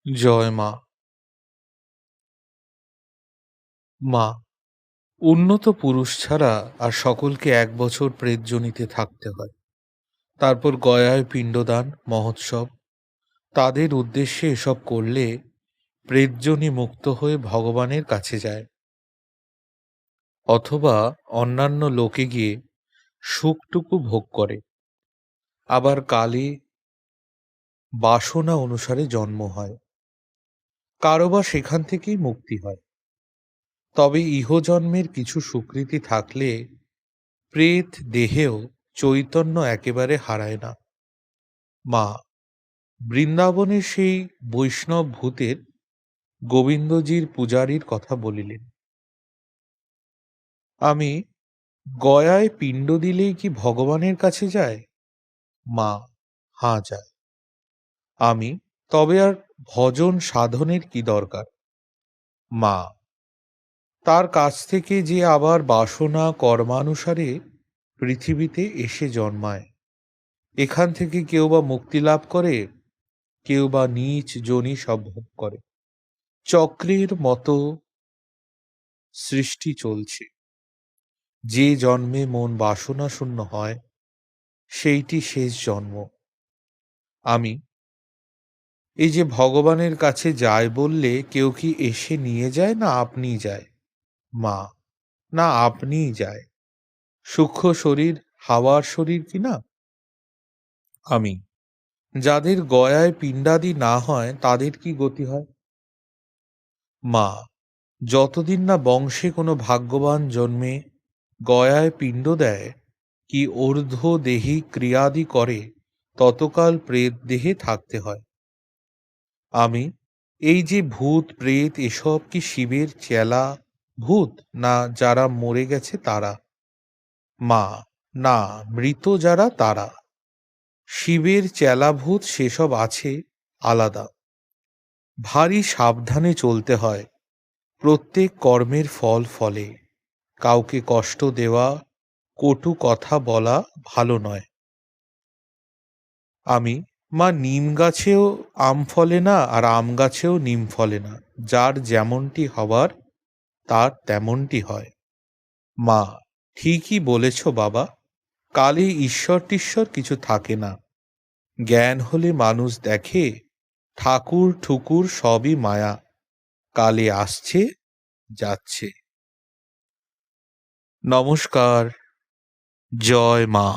জয় মা। মা, উন্নত পুরুষ ছাড়া আর সকলকে ১ বছর প্রেতযোনিতে থাকতে হয়। তারপর গয়ায় পিণ্ডদান মহোৎসব। তাদের উদ্দেশ্যে এসব করলে প্রেতযোনি মুক্ত হয়ে ভগবানের কাছে যায়, অথবা অন্যান্য লোকে গিয়ে সুখটুকু ভোগ করে। আবার কালে বাসনা অনুসারে জন্ম হয়, কারো বা সেখান থেকেই মুক্তি হয়। তবে ইহজন্মের কিছু সুকৃতি থাকলে প্রেত দেহেও চৈতন্য একেবারে হারায় না। মা, বৃন্দাবনের সেই বৈষ্ণব ভূতের গোবিন্দজির পূজারীর কথা বলিলেন। আমি গয়ায় পিণ্ড দিলেই কি ভগবানের কাছে যায়? মা, হাঁ যায়। আমি, তবে আর ভজন সাধনের কি দরকার? মা, তার কাছ থেকে যে আবার বাসনা কর্মানুসারে পৃথিবীতে এসে জন্মায়, এখান থেকে কেউ বা মুক্তি লাভ করে, কেউ বা নীচ যোনি সব ভোগ করে। চক্রের মতো সৃষ্টি চলছে। যে জন্মে মন বাসনা শূন্য হয়, সেইটি শেষ জন্ম। আমি, এই যে ভগবানের কাছে যায় বললে, কেউ কি এসে নিয়ে যায় না আপনিই যায়? মা, না আপনিই যায়। সূক্ষ্ম শরীর হাওয়ার শরীর কি না? আমি, যাদের গয়ায় পিণ্ডাদি না হয় তাদের কি গতি হয়? মা, যতদিন না বংশে কোনো ভাগ্যবান জন্মে গয়ায় পিণ্ড দেয়, কি ঊর্ধ্ব দেহি ক্রিয়াদি করে, ততকাল প্রেত দেহে থাকতে হয়। আমি, এই যে ভূত প্রেত এসব কি শিবের চেলা ভূত, না যারা মরে গেছে তারা? মা, না, মৃত যারা তারা। শিবের চেলা ভূত সেসব আছে আলাদা। ভারী সাবধানে চলতে হয়। প্রত্যেক কর্মের ফল ফলে। কাউকে কষ্ট দেওয়া, কটু কথা বলা ভালো নয়। আমি, মা, নিম গাছেও আম ফলে না, আর আম গাছেও নিম ফলে না। যার যেমনটি হবার তার তেমনটি হয়। মা, ঠিকই বলেছ বাবা। কালে ঈশ্বর টিশ্বর কিছু থাকে না। জ্ঞান হলে মানুষ দেখে ঠাকুর ঠুকুর সবই মায়া, কালে আসছে যাচ্ছে। নমস্কার। জয় মা।